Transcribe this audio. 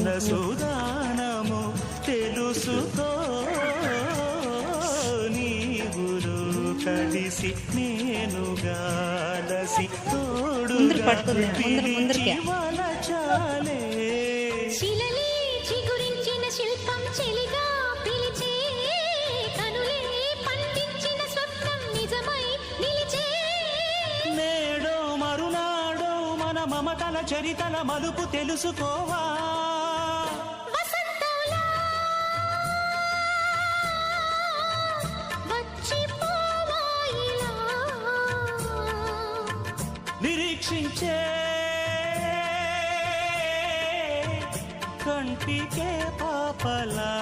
మనసుదానము తెలుసుకో నీ గురు కలిసి నేనుగాలసి తోడుగా పిలిచి వలచాలే శిలలే చిగురించిన శిల్పం చెలిగా పిలిచే కనులే పండించిన స్వప్నం నిజమై నిలిచే నేడో మరునాడో మన మమతల చరితల మలుపు తెలుసుకోవా వసంతంలా వచ్చిపోవా ఇలా నిరీక్షించే కంటికే పాపలా